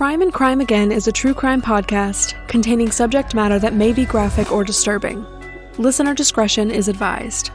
Crime and Crime Again is a true crime podcast containing subject matter that may be graphic or disturbing. Listener discretion is advised.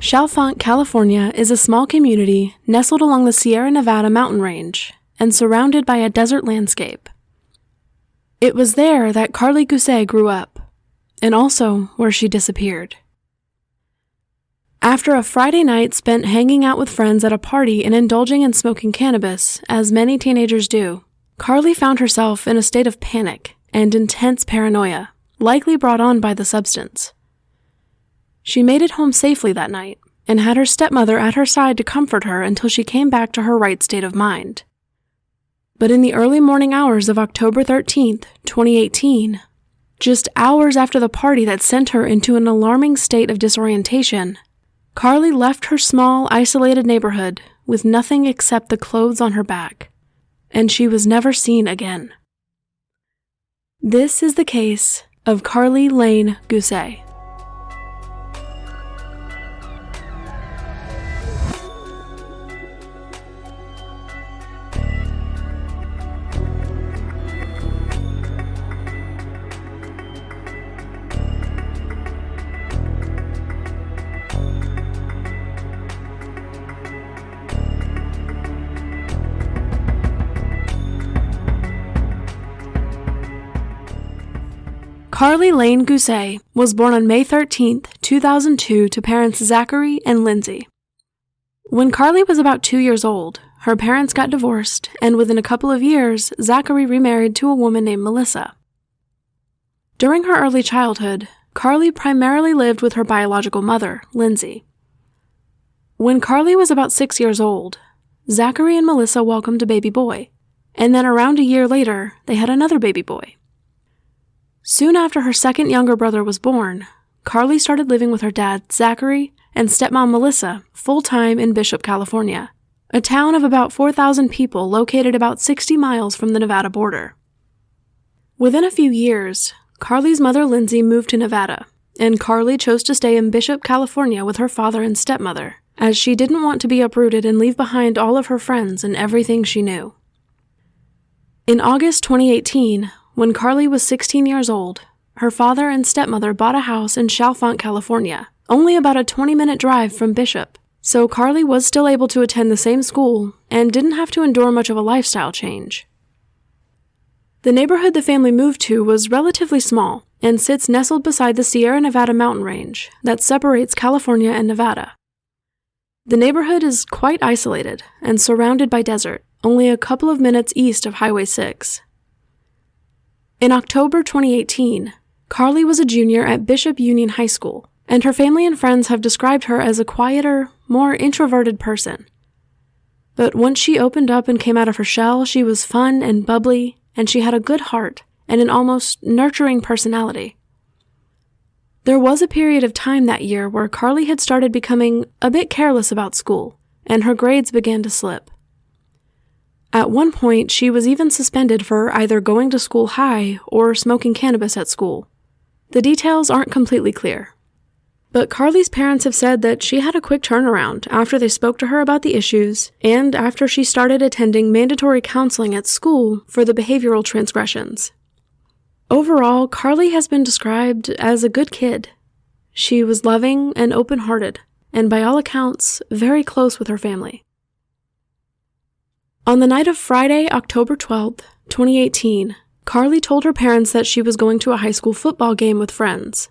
Chalfant, California is a small community nestled along the Sierra Nevada mountain range and surrounded by a desert landscape. It was there that Karlie Gusé grew up, and also where she disappeared. After a Friday night spent hanging out with friends at a party and indulging in smoking cannabis, as many teenagers do, Karlie found herself in a state of panic and intense paranoia, likely brought on by the substance. She made it home safely that night and had her stepmother at her side to comfort her until she came back to her right state of mind. But in the early morning hours of October 13th, 2018, just hours after the party that sent her into an alarming state of disorientation, Karlie left her small, isolated neighborhood with nothing except the clothes on her back, and she was never seen again. This is the case of Karlie Lane Gusé. Karlie Lane Gusé was born on May 13, 2002 to parents Zachary and Lindsay. When Karlie was about 2 years old, her parents got divorced, and within a couple of years, Zachary remarried to a woman named Melissa. During her early childhood, Karlie primarily lived with her biological mother, Lindsay. When Karlie was about 6 years old, Zachary and Melissa welcomed a baby boy, and then around a year later, they had another baby boy. Soon after her second younger brother was born, Karlie started living with her dad, Zachary, and stepmom Melissa full-time in Bishop, California, a town of about 4,000 people located about 60 miles from the Nevada border. Within a few years, Karlie's mother Lindsay moved to Nevada, and Karlie chose to stay in Bishop, California with her father and stepmother, as she didn't want to be uprooted and leave behind all of her friends and everything she knew. In August 2018, when Karlie was 16 years old, her father and stepmother bought a house in Chalfant, California, only about a 20-minute drive from Bishop, so Karlie was still able to attend the same school and didn't have to endure much of a lifestyle change. The neighborhood the family moved to was relatively small and sits nestled beside the Sierra Nevada mountain range that separates California and Nevada. The neighborhood is quite isolated and surrounded by desert, only a couple of minutes east of Highway 6. In October 2018, Karlie was a junior at Bishop Union High School, and her family and friends have described her as a quieter, more introverted person. But once she opened up and came out of her shell, she was fun and bubbly, and she had a good heart and an almost nurturing personality. There was a period of time that year where Karlie had started becoming a bit careless about school, and her grades began to slip. At one point, she was even suspended for either going to school high or smoking cannabis at school. The details aren't completely clear. But Karlie's parents have said that she had a quick turnaround after they spoke to her about the issues and after she started attending mandatory counseling at school for the behavioral transgressions. Overall, Karlie has been described as a good kid. She was loving and open-hearted, and by all accounts, very close with her family. On the night of Friday, October 12th, 2018, Karlie told her parents that she was going to a high school football game with friends.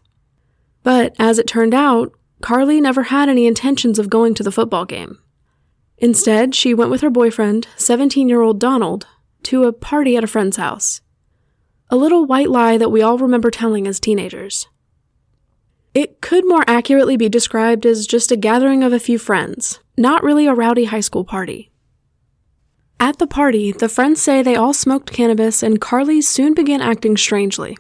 But as it turned out, Karlie never had any intentions of going to the football game. Instead, she went with her boyfriend, 17-year-old Donald, to a party at a friend's house. A little white lie that we all remember telling as teenagers. It could more accurately be described as just a gathering of a few friends, not really a rowdy high school party. At the party, the friends say they all smoked cannabis and Karlie soon began acting strangely.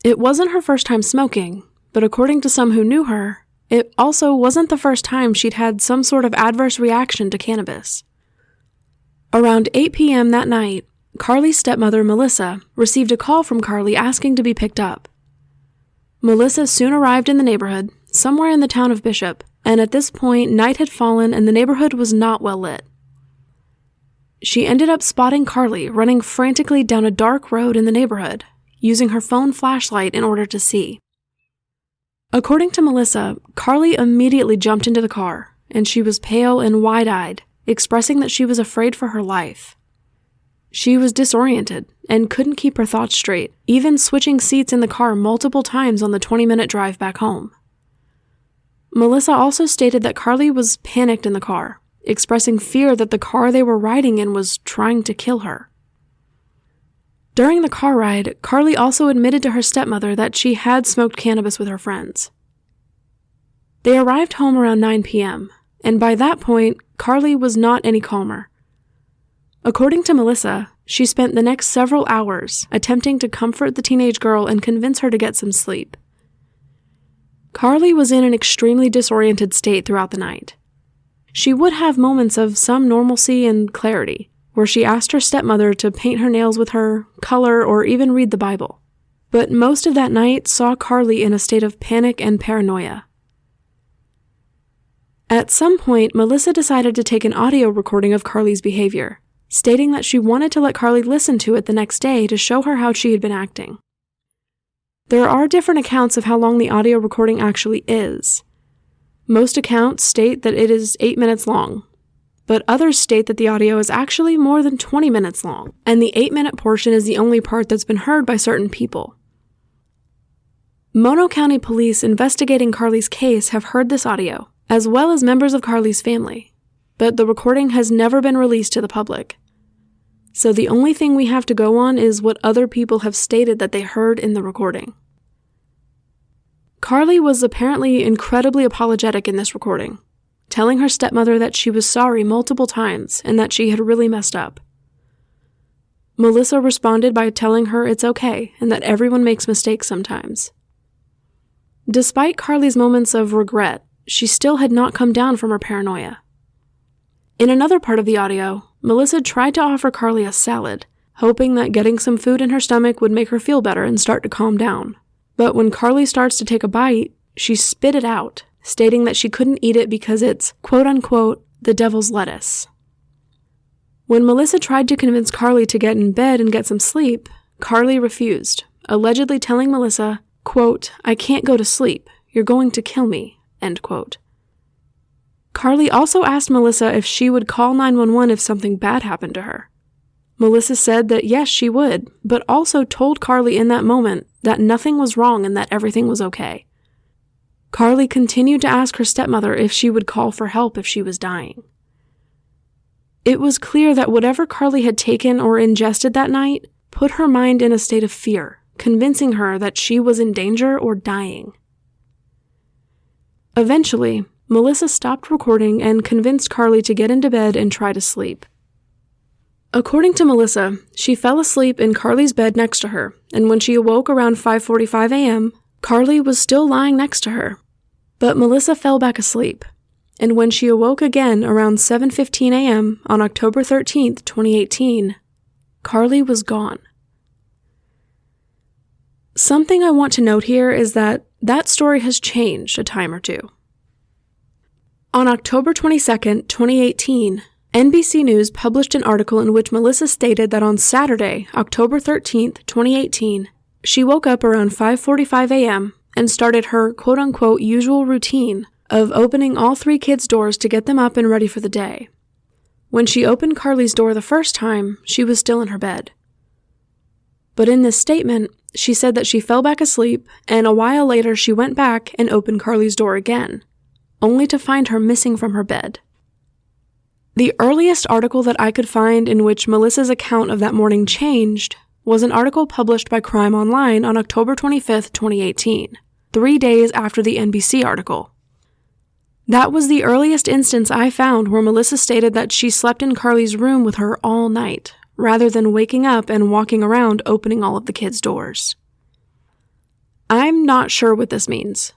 It wasn't her first time smoking, but according to some who knew her, it also wasn't the first time she'd had some sort of adverse reaction to cannabis. Around 8 p.m. that night, Karlie's stepmother, Melissa, received a call from Karlie asking to be picked up. Melissa soon arrived in the neighborhood, somewhere in the town of Bishop, and at this point, night had fallen and the neighborhood was not well lit. She ended up spotting Karlie running frantically down a dark road in the neighborhood, using her phone flashlight in order to see. According to Melissa, Karlie immediately jumped into the car, and she was pale and wide-eyed, expressing that she was afraid for her life. She was disoriented and couldn't keep her thoughts straight, even switching seats in the car multiple times on the 20-minute drive back home. Melissa also stated that Karlie was panicked in the car, expressing fear that the car they were riding in was trying to kill her. During the car ride, Karlie also admitted to her stepmother that she had smoked cannabis with her friends. They arrived home around 9 p.m., and by that point, Karlie was not any calmer. According to Melissa, she spent the next several hours attempting to comfort the teenage girl and convince her to get some sleep. Karlie was in an extremely disoriented state throughout the night. She would have moments of some normalcy and clarity, where she asked her stepmother to paint her nails with her, color, or even read the Bible. But most of that night saw Karlie in a state of panic and paranoia. At some point, Melissa decided to take an audio recording of Karlie's behavior, stating that she wanted to let Karlie listen to it the next day to show her how she had been acting. There are different accounts of how long the audio recording actually is. Most accounts state that it is 8 minutes long, but others state that the audio is actually more than 20 minutes long, and the 8-minute portion is the only part that's been heard by certain people. Mono County police investigating Karlie's case have heard this audio, as well as members of Karlie's family, but the recording has never been released to the public. So the only thing we have to go on is what other people have stated that they heard in the recording. Karlie was apparently incredibly apologetic in this recording, telling her stepmother that she was sorry multiple times and that she had really messed up. Melissa responded by telling her it's okay and that everyone makes mistakes sometimes. Despite Karlie's moments of regret, she still had not come down from her paranoia. In another part of the audio, Melissa tried to offer Karlie a salad, hoping that getting some food in her stomach would make her feel better and start to calm down. But when Karlie starts to take a bite, she spit it out, stating that she couldn't eat it because it's, quote-unquote, the devil's lettuce. When Melissa tried to convince Karlie to get in bed and get some sleep, Karlie refused, allegedly telling Melissa, quote, "I can't go to sleep. You're going to kill me," end quote. Karlie also asked Melissa if she would call 911 if something bad happened to her. Melissa said that yes, she would, but also told Karlie in that moment that nothing was wrong and that everything was okay. Karlie continued to ask her stepmother if she would call for help if she was dying. It was clear that whatever Karlie had taken or ingested that night put her mind in a state of fear, convincing her that she was in danger or dying. Eventually, Melissa stopped recording and convinced Karlie to get into bed and try to sleep. According to Melissa, she fell asleep in Karlie's bed next to her, and when she awoke around 5:45 a.m., Karlie was still lying next to her. But Melissa fell back asleep, and when she awoke again around 7:15 a.m. on October 13th, 2018, Karlie was gone. Something I want to note here is that story has changed a time or two. On October 22nd, 2018, NBC News published an article in which Melissa stated that on Saturday, October 13th, 2018, she woke up around 5:45 a.m. and started her quote-unquote usual routine of opening all 3 kids' doors to get them up and ready for the day. When she opened Karlie's door the first time, she was still in her bed. But in this statement, she said that she fell back asleep, and a while later she went back and opened Karlie's door again, only to find her missing from her bed. The earliest article that I could find in which Melissa's account of that morning changed was an article published by Crime Online on October 25th, 2018, 3 days after the NBC article. That was the earliest instance I found where Melissa stated that she slept in Karlie's room with her all night, rather than waking up and walking around opening all of the kids' doors. I'm not sure what this means.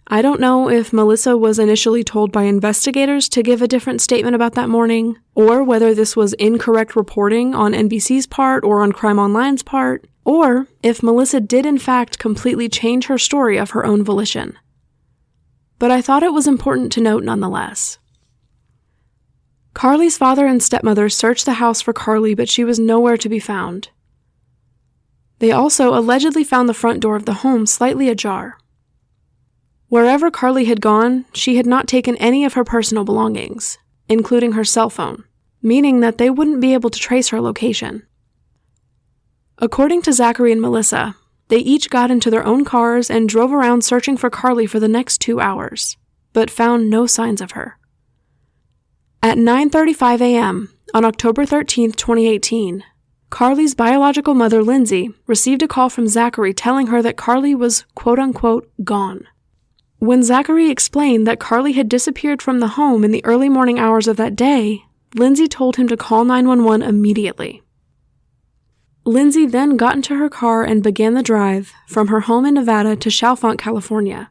I don't know if Melissa was initially told by investigators to give a different statement about that morning, or whether this was incorrect reporting on NBC's part or on Crime Online's part, or if Melissa did in fact completely change her story of her own volition. But I thought it was important to note nonetheless. Karlie's father and stepmother searched the house for Karlie, but she was nowhere to be found. They also allegedly found the front door of the home slightly ajar. Wherever Karlie had gone, she had not taken any of her personal belongings, including her cell phone, meaning that they wouldn't be able to trace her location. According to Zachary and Melissa, they each got into their own cars and drove around searching for Karlie for the next 2 hours, but found no signs of her. At 9:35 a.m. on October 13, 2018, Karlie's biological mother, Lindsay, received a call from Zachary telling her that Karlie was quote-unquote gone. When Zachary explained that Karlie had disappeared from the home in the early morning hours of that day, Lindsay told him to call 911 immediately. Lindsay then got into her car and began the drive from her home in Nevada to Chalfant, California.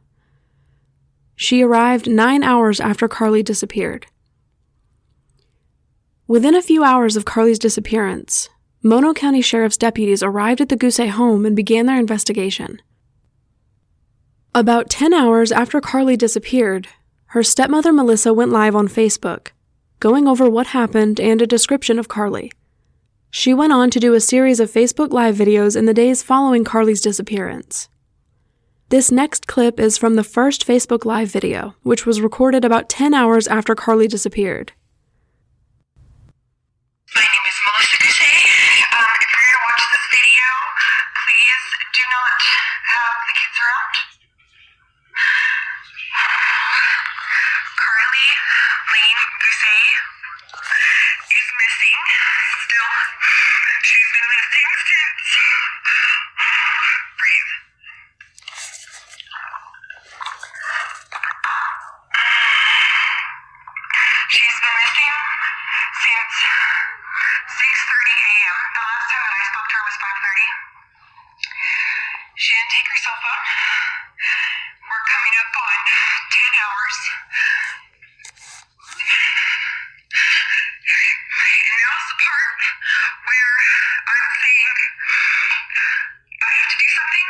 She arrived 9 hours after Karlie disappeared. Within a few hours of Karlie's disappearance, Mono County Sheriff's deputies arrived at the Gusé home and began their investigation. About 10 hours after Karlie disappeared, her stepmother Melissa went live on Facebook, going over what happened and a description of Karlie. She went on to do a series of Facebook Live videos in the days following Karlie's disappearance. This next clip is from the first Facebook Live video, which was recorded about 10 hours after Karlie disappeared. My name is Melissa Gusé. If you're going to watch this video, please do not have the kids around. Karlie Gusé is missing still. She's been missing since. Breathe. She's been missing since 6:30 a.m. The last time that I spoke to her was 5:30. She didn't take her cell phone. We're coming up on 10 hours. And now's the part where I'm saying I have to do something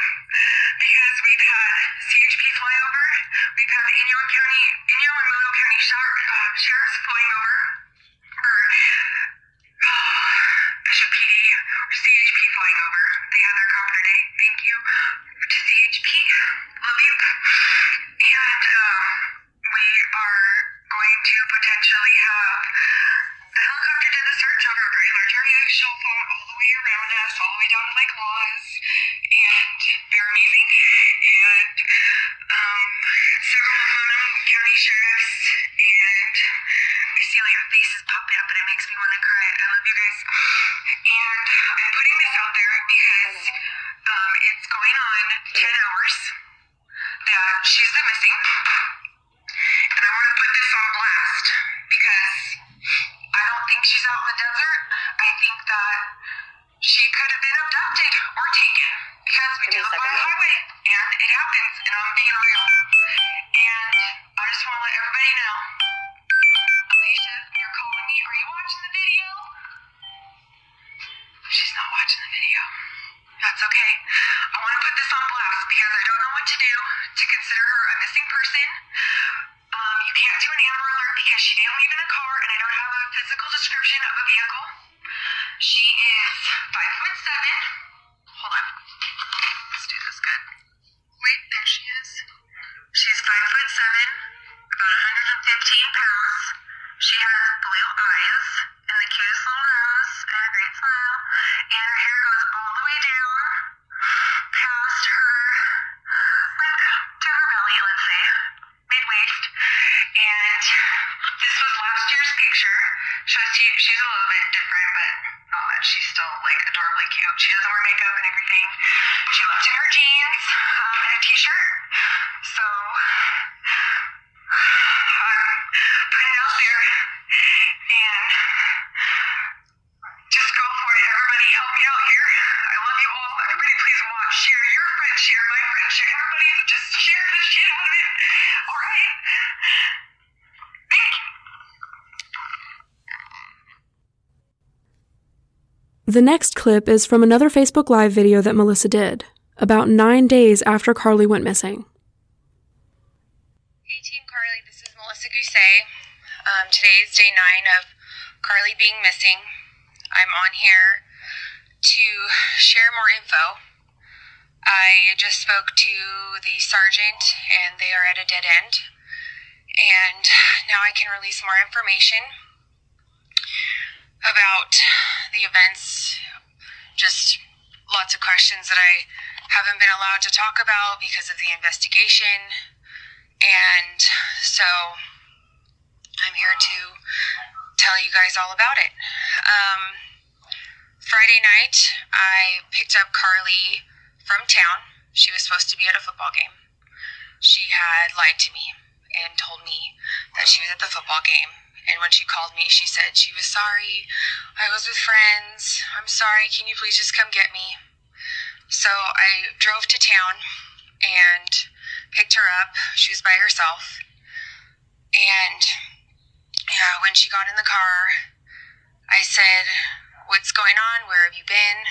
because we've had CHP flyover. We've had Inyo and Mono County sheriffs flying over. Bishop PD or CHP flying over. They had their copter day. Thank you to CHP. Love you. And we are going to potentially have the helicopter do the search over a very large area, Chalfant all the way around us, all the way down to Lake Laws, and they're amazing. And several Mono County sheriffs, and I see all your faces popping up and it makes me want to cry. I love you guys. And I'm putting this out there because it's going on 10 hours that she's been missing. And I want to put this on blast because I don't think she's out in the desert. I think that she could have been abducted or taken because we do live on a highway and it happens and I'm being real. And I just want to let everybody know, Alicia, you're calling me. Are you watching the video? She's not watching the video. That's okay. I want to put this on blast because I don't know what to do to consider her a missing person. You can't do an Amber Alert because she didn't leave in a car and I don't have a physical description of a vehicle. She is 5'7". Hold on. Let's do this good. Wait, there she is. She's 5'7", about 115 pounds. She has blue eyes and the cutest little nose and a great smile. And her hair goes all the way down past her, like to her belly, let's say, mid-waist. And this was last year's picture. She's a little bit different, but not much. She's still like adorably cute. She doesn't wear makeup and everything. She left in her jeans and a t-shirt. So I'm putting it out there and just go for it. Everybody help me out here. I love you all. Everybody please watch, share your friends, share my friends, Everybody just share the shit out of it. Alright? Thank you. The next clip is from another Facebook Live video that Melissa did, about 9 days after Karlie went missing. Hey Team Karlie, this is Melissa Gusé. Today is day 9 of Karlie being missing. I'm on here to share more info. I just spoke to the sergeant and they are at a dead end. And now I can release more information about the events. Just lots of questions that I haven't been allowed to talk about because of the investigation. And so I'm here to tell you guys all about it. Friday night, I picked up Karlie from town. She was supposed to be at a football game. She had lied to me and told me that she was at the football game. And when she called me, she said she was sorry. I was with friends. I'm sorry. Can you please just come get me? So I drove to town and picked her up. She was by herself. And when she got in the car, I said, "What's going on? Where have you been?"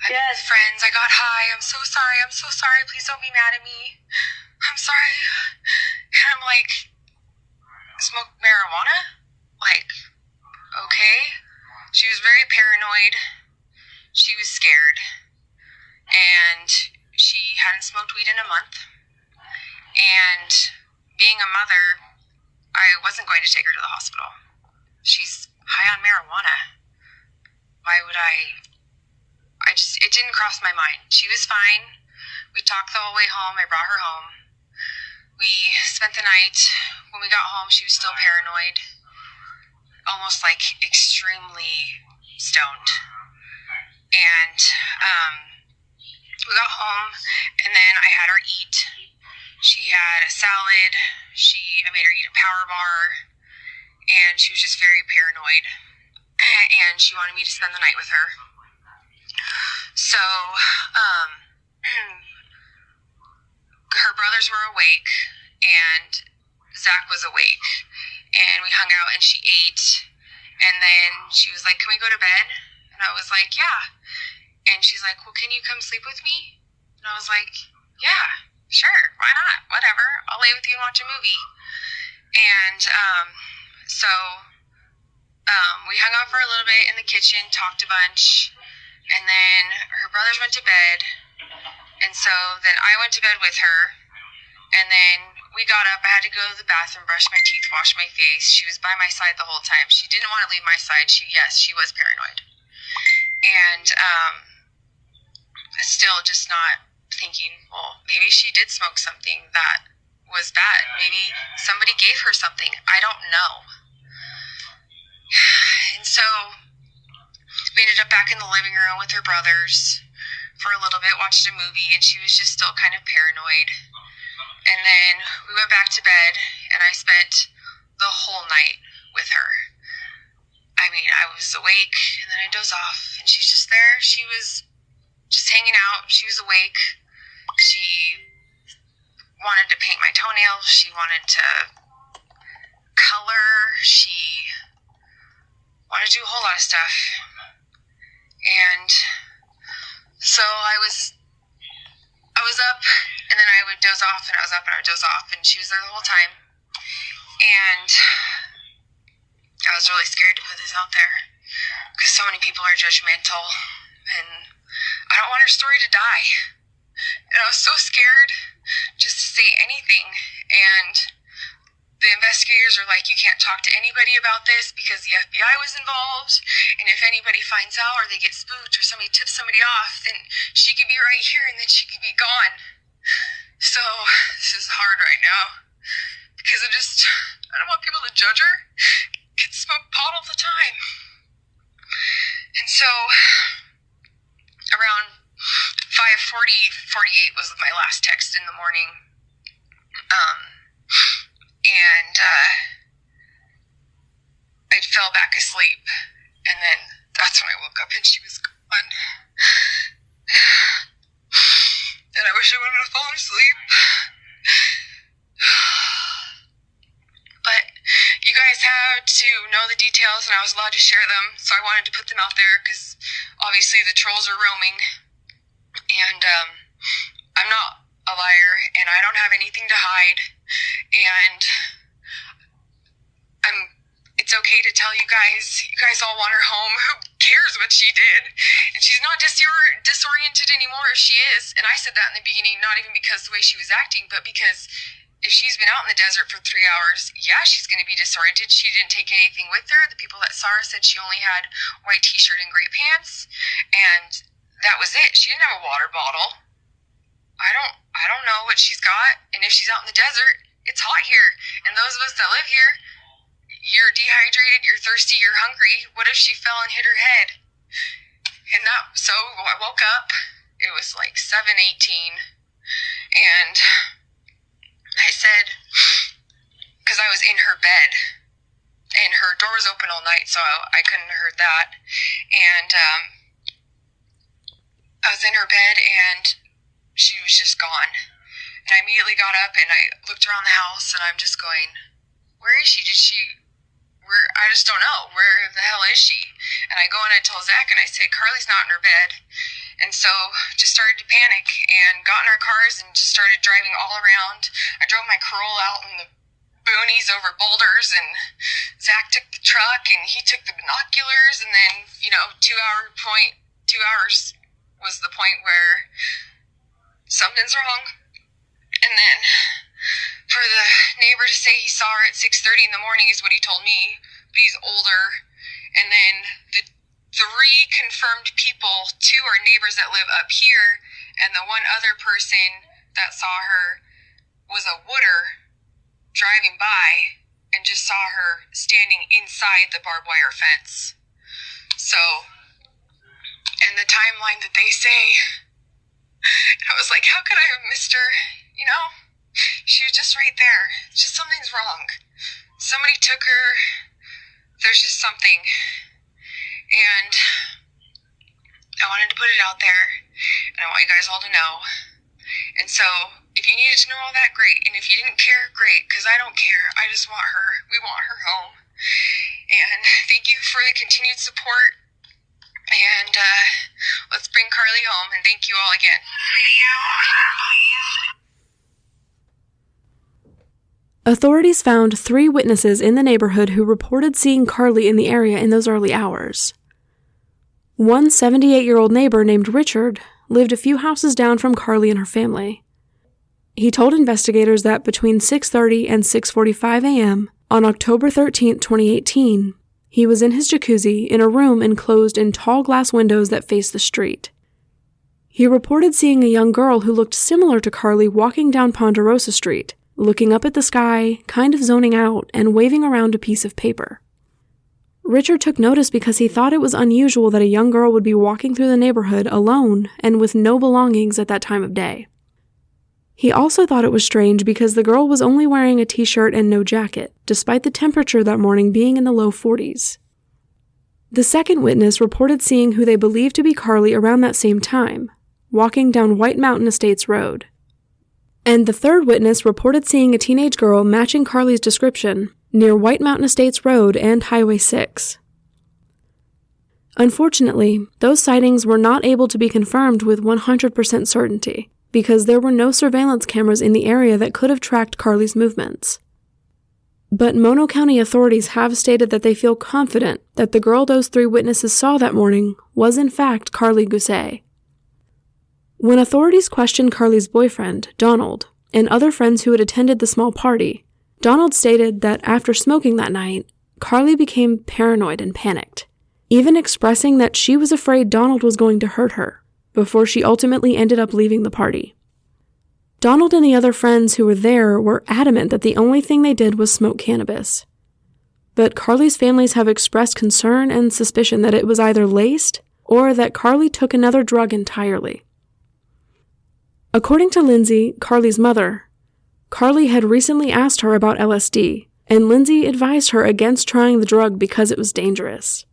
"I'm with friends. I got high. I'm so sorry. I'm so sorry. Please don't be mad at me. I'm sorry." And I'm like, "Smoke marijuana?" Like, okay. She was very paranoid. She was scared. And she hadn't smoked weed in a month. And being a mother, I wasn't going to take her to the hospital. She's high on marijuana. Why would it didn't cross my mind. She was fine. We talked the whole way home. I brought her home. We spent the night. When we got home, she was still paranoid. Almost like extremely stoned. And we got home, and then I had her eat. She had a salad. I made her eat a power bar, and she was just very paranoid. And she wanted me to spend the night with her. So, her brothers were awake, and Zach was awake. And we hung out, and she ate. And then she was like, "Can we go to bed?" And I was like, "Yeah." And she's like, "Well, can you come sleep with me?" And I was like, "Yeah, sure, why not? Whatever. I'll lay with you and watch a movie." And so we hung out for a little bit in the kitchen, talked a bunch, and then her brothers went to bed. And so then I went to bed with her, and then we got up. I had to go to the bathroom, brush my teeth, wash my face. She was by my side the whole time. She didn't want to leave my side. She was paranoid. And still just not thinking, well, maybe she did smoke something that was bad. Maybe somebody gave her something. I don't know. And so we ended up back in the living room with her brothers for a little bit, watched a movie, and she was just still kind of paranoid. And then we went back to bed, and I spent the whole night with her. I mean, I was awake, and then I dozed off, and she's just there. She was just hanging out. She was awake. She wanted to paint my toenails. She wanted to color. She wanted to do a whole lot of stuff. And so I was up, and then I would doze off, and I was up, and I would doze off, and she was there the whole time. And I was really scared to put this out there because so many people are judgmental, and I don't want her story to die. And I was so scared just to say anything. And the investigators are like, "You can't talk to anybody about this because the FBI was involved. And if anybody finds out or they get spooked or somebody tips somebody off, then she could be right here and then she could be gone." So this is hard right now because I don't want people to judge her. Kids smoke pot all the time. And so around 5:48 was my last text in the morning. And I fell back asleep. And then that's when I woke up and she was gone. And I wish I wouldn't have fallen asleep. But you guys have to know the details, and I was allowed to share them, so I wanted to put them out there because obviously the trolls are roaming. And I'm not a liar, and I don't have anything to hide. And it's okay to tell you guys all want her home. Who cares what she did? And she's not disoriented anymore if she is. And I said that in the beginning, not even because the way she was acting, but because if she's been out in the desert for 3 hours, yeah, she's going to be disoriented. She didn't take anything with her. The people that saw her said she only had white t-shirt and gray pants, and that was it. She didn't have a water bottle. I don't know what she's got. And if she's out in the desert, it's hot here. And those of us that live here, you're dehydrated, you're thirsty, you're hungry. What if she fell and hit her head? And so I woke up. It was like 7:18, and I said, because I was in her bed, and her door was open all night, so I couldn't have heard that. And I was in her bed, and she was just gone. And I immediately got up, and I looked around the house, and I'm just going, where is she? I just don't know. Where the hell is she? And I go and I tell Zach, and I say, Karlie's not in her bed. And so just started to panic and got in our cars and just started driving all around. I drove my Corolla out in the boonies over boulders, and Zach took the truck, and he took the binoculars, and then, 2 hours was the point where something's wrong. And then for the neighbor to say he saw her at 6:30 in the morning is what he told me, but he's older. And then the 3 confirmed people, 2 are neighbors that live up here, and the one other person that saw her was a wooder driving by and just saw her standing inside the barbed wire fence. So, and the timeline that they say, I was like, how could I have missed her? She was just right there. Just something's wrong. Somebody took her. There's just something. And I wanted to put it out there, and I want you guys all to know. And so, if you needed to know all that, great. And if you didn't care, great, because I don't care. I just want her. We want her home. And thank you for the continued support. And let's bring Karlie home, and thank you all again. Video, please. Authorities found 3 witnesses in the neighborhood who reported seeing Karlie in the area in those early hours. One 78-year-old neighbor named Richard lived a few houses down from Karlie and her family. He told investigators that between 6:30 and 6:45 a.m. on October 13, 2018, he was in his jacuzzi in a room enclosed in tall glass windows that faced the street. He reported seeing a young girl who looked similar to Karlie walking down Ponderosa Street, looking up at the sky, kind of zoning out, and waving around a piece of paper. Richard took notice because he thought it was unusual that a young girl would be walking through the neighborhood alone and with no belongings at that time of day. He also thought it was strange because the girl was only wearing a t-shirt and no jacket, despite the temperature that morning being in the low 40s. The second witness reported seeing who they believed to be Karlie around that same time, walking down White Mountain Estates Road. And the third witness reported seeing a teenage girl matching Karlie's description near White Mountain Estates Road and Highway 6. Unfortunately, those sightings were not able to be confirmed with 100% certainty, because there were no surveillance cameras in the area that could have tracked Karlie's movements. But Mono County authorities have stated that they feel confident that the girl those 3 witnesses saw that morning was in fact Karlie Gusé. When authorities questioned Karlie's boyfriend, Donald, and other friends who had attended the small party, Donald stated that after smoking that night, Karlie became paranoid and panicked, even expressing that she was afraid Donald was going to hurt her, before she ultimately ended up leaving the party. Donald and the other friends who were there were adamant that the only thing they did was smoke cannabis. But Karlie's families have expressed concern and suspicion that it was either laced or that Karlie took another drug entirely. According to Lindsay, Karlie's mother, Karlie had recently asked her about LSD, and Lindsay advised her against trying the drug because it was dangerous.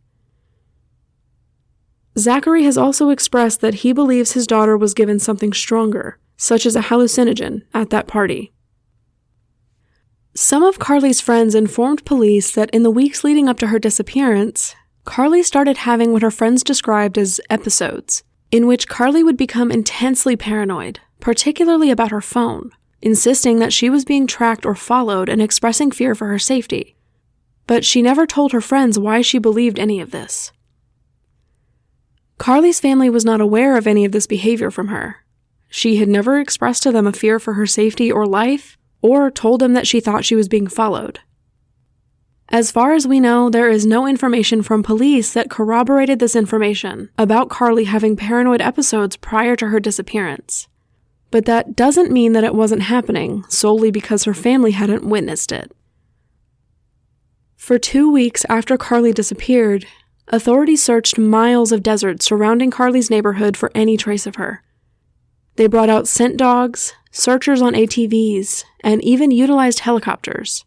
Zachary has also expressed that he believes his daughter was given something stronger, such as a hallucinogen, at that party. Some of Karlie's friends informed police that in the weeks leading up to her disappearance, Karlie started having what her friends described as episodes, in which Karlie would become intensely paranoid, particularly about her phone, insisting that she was being tracked or followed and expressing fear for her safety. But she never told her friends why she believed any of this. Karlie's family was not aware of any of this behavior from her. She had never expressed to them a fear for her safety or life, or told them that she thought she was being followed. As far as we know, there is no information from police that corroborated this information about Karlie having paranoid episodes prior to her disappearance. But that doesn't mean that it wasn't happening solely because her family hadn't witnessed it. For 2 weeks after Karlie disappeared, authorities searched miles of desert surrounding Karlie's neighborhood for any trace of her. They brought out scent dogs, searchers on ATVs, and even utilized helicopters.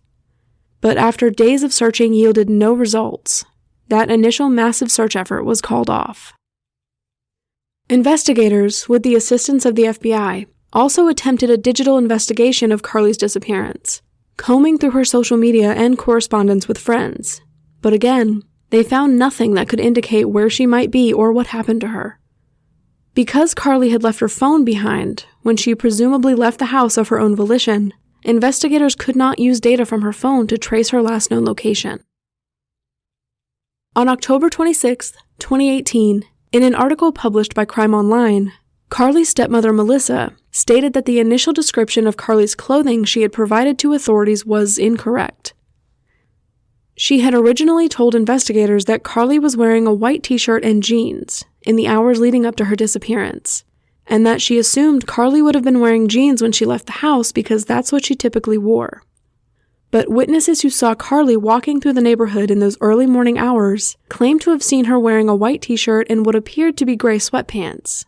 But after days of searching yielded no results, that initial massive search effort was called off. Investigators, with the assistance of the FBI, also attempted a digital investigation of Karlie's disappearance, combing through her social media and correspondence with friends. But again, they found nothing that could indicate where she might be or what happened to her. Because Karlie had left her phone behind when she presumably left the house of her own volition, investigators could not use data from her phone to trace her last known location. On October 26, 2018, in an article published by Crime Online, Karlie's stepmother Melissa stated that the initial description of Karlie's clothing she had provided to authorities was incorrect. She had originally told investigators that Karlie was wearing a white t-shirt and jeans in the hours leading up to her disappearance, and that she assumed Karlie would have been wearing jeans when she left the house because that's what she typically wore. But witnesses who saw Karlie walking through the neighborhood in those early morning hours claimed to have seen her wearing a white t-shirt and what appeared to be gray sweatpants.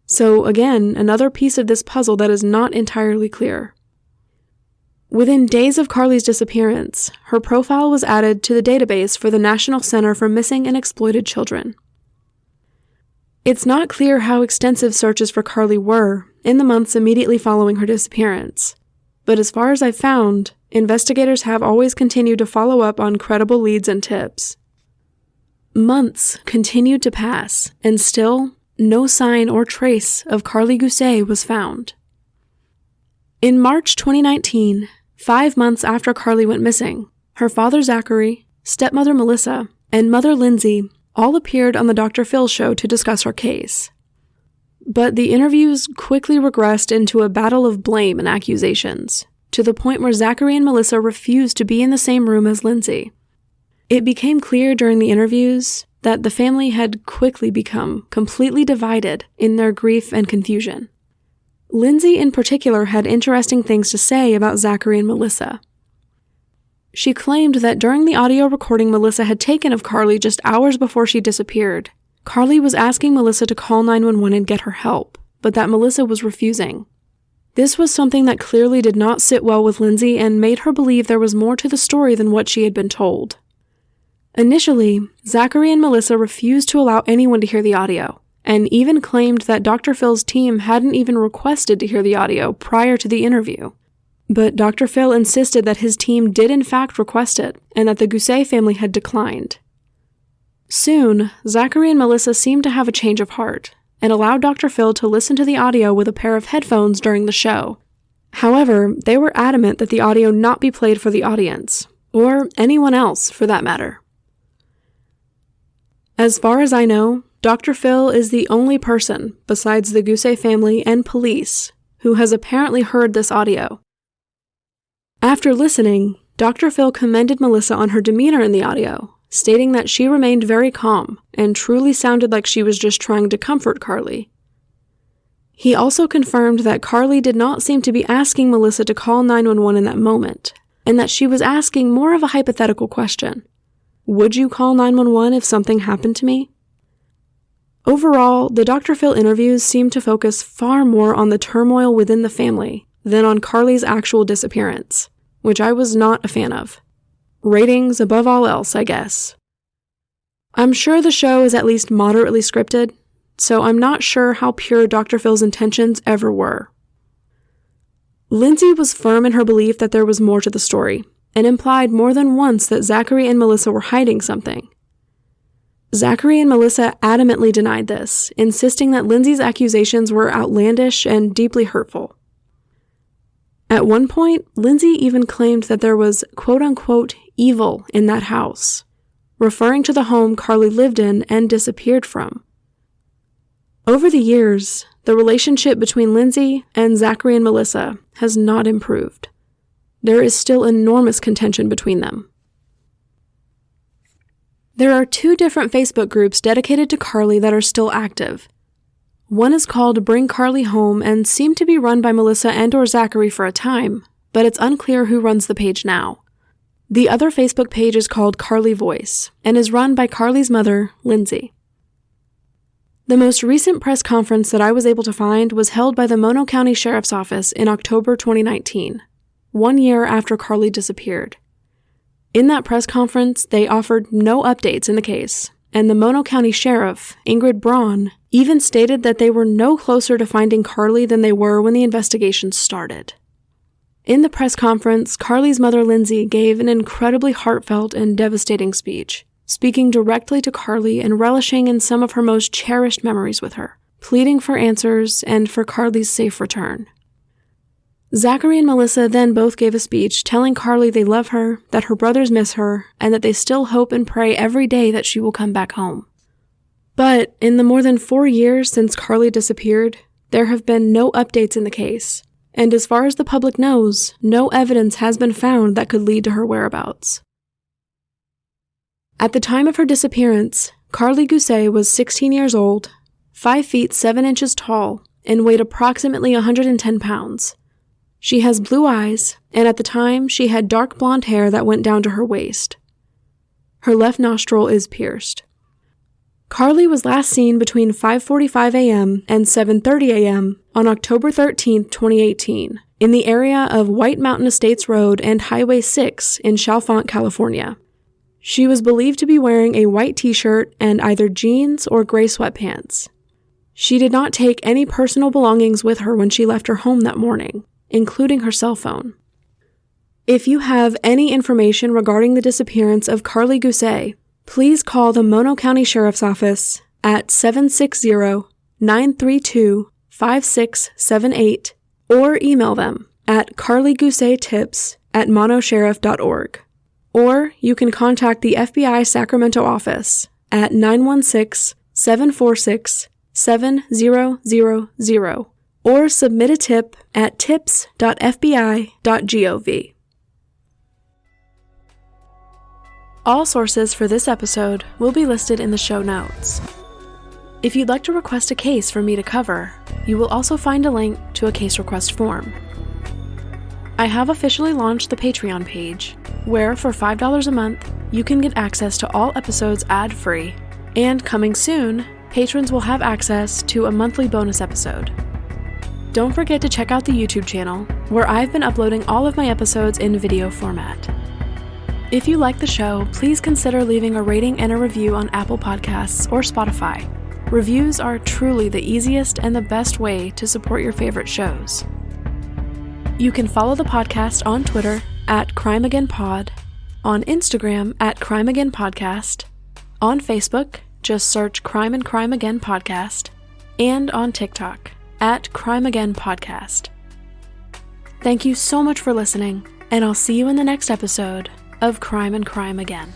So again, another piece of this puzzle that is not entirely clear. Within days of Karlie's disappearance, her profile was added to the database for the National Center for Missing and Exploited Children. It's not clear how extensive searches for Karlie were in the months immediately following her disappearance, but as far as I've found, investigators have always continued to follow up on credible leads and tips. Months continued to pass, and still, no sign or trace of Karlie Gusé was found. In March 2019, 5 months after Karlie went missing, her father Zachary, stepmother Melissa, and mother Lindsay all appeared on the Dr. Phil show to discuss her case. But the interviews quickly regressed into a battle of blame and accusations, to the point where Zachary and Melissa refused to be in the same room as Lindsay. It became clear during the interviews that the family had quickly become completely divided in their grief and confusion. Lindsay in particular had interesting things to say about Zachary and Melissa. She claimed that during the audio recording Melissa had taken of Karlie just hours before she disappeared, Karlie was asking Melissa to call 911 and get her help, but that Melissa was refusing. This was something that clearly did not sit well with Lindsay and made her believe there was more to the story than what she had been told. Initially, Zachary and Melissa refused to allow anyone to hear the audio, and even claimed that Dr. Phil's team hadn't even requested to hear the audio prior to the interview. But Dr. Phil insisted that his team did in fact request it, and that the Gusé family had declined. Soon, Zachary and Melissa seemed to have a change of heart, and allowed Dr. Phil to listen to the audio with a pair of headphones during the show. However, they were adamant that the audio not be played for the audience, or anyone else for that matter. As far as I know, Dr. Phil is the only person, besides the Gusé family and police, who has apparently heard this audio. After listening, Dr. Phil commended Melissa on her demeanor in the audio, stating that she remained very calm and truly sounded like she was just trying to comfort Karlie. He also confirmed that Karlie did not seem to be asking Melissa to call 911 in that moment, and that she was asking more of a hypothetical question. Would you call 911 if something happened to me? Overall, the Dr. Phil interviews seemed to focus far more on the turmoil within the family than on Karlie's actual disappearance, which I was not a fan of. Ratings above all else, I guess. I'm sure the show is at least moderately scripted, so I'm not sure how pure Dr. Phil's intentions ever were. Lindsay was firm in her belief that there was more to the story, and implied more than once that Zachary and Melissa were hiding something. Zachary and Melissa adamantly denied this, insisting that Lindsay's accusations were outlandish and deeply hurtful. At one point, Lindsay even claimed that there was quote-unquote evil in that house, referring to the home Karlie lived in and disappeared from. Over the years, the relationship between Lindsay and Zachary and Melissa has not improved. There is still enormous contention between them. There are 2 different Facebook groups dedicated to Karlie that are still active. One is called Bring Karlie Home and seemed to be run by Melissa and/or Zachary for a time, but it's unclear who runs the page now. The other Facebook page is called Karlie Voice and is run by Karlie's mother, Lindsay. The most recent press conference that I was able to find was held by the Mono County Sheriff's Office in October 2019, 1 year after Karlie disappeared. In that press conference, they offered no updates in the case, and the Mono County Sheriff, Ingrid Braun, even stated that they were no closer to finding Karlie than they were when the investigation started. In the press conference, Karlie's mother Lindsay gave an incredibly heartfelt and devastating speech, speaking directly to Karlie and relishing in some of her most cherished memories with her, pleading for answers and for Karlie's safe return. Zachary and Melissa then both gave a speech telling Karlie they love her, that her brothers miss her, and that they still hope and pray every day that she will come back home. But in the more than 4 years since Karlie disappeared, there have been no updates in the case, and as far as the public knows, no evidence has been found that could lead to her whereabouts. At the time of her disappearance, Karlie Gusé was 16 years old, 5 feet 7 inches tall, and weighed approximately 110 pounds. She has blue eyes, and at the time, she had dark blonde hair that went down to her waist. Her left nostril is pierced. Karlie was last seen between 5:45 a.m. and 7:30 a.m. on October 13, 2018, in the area of White Mountain Estates Road and Highway 6 in Chalfant, California. She was believed to be wearing a white t-shirt and either jeans or gray sweatpants. She did not take any personal belongings with her when she left her home that morning, including her cell phone. If you have any information regarding the disappearance of Karlie Gusé, please call the Mono County Sheriff's Office at 760-932-5678 or email them at karliegusetips@monosheriff.org. Or you can contact the FBI Sacramento office at 916-746-7000 or submit a tip at tips.fbi.gov. All sources for this episode will be listed in the show notes. If you'd like to request a case for me to cover, you will also find a link to a case request form. I have officially launched the Patreon page, where for $5 a month, you can get access to all episodes ad-free, and coming soon, patrons will have access to a monthly bonus episode. Don't forget to check out the YouTube channel, where I've been uploading all of my episodes in video format. If you like the show, please consider leaving a rating and a review on Apple Podcasts or Spotify. Reviews are truly the easiest and the best way to support your favorite shows. You can follow the podcast on Twitter at CrimeAgainPod, on Instagram at CrimeAgainPodcast, on Facebook, just search Crime and Crime Again Podcast, and on TikTok at Crime Again Podcast. Thank you so much for listening, and I'll see you in the next episode of Crime and Crime Again.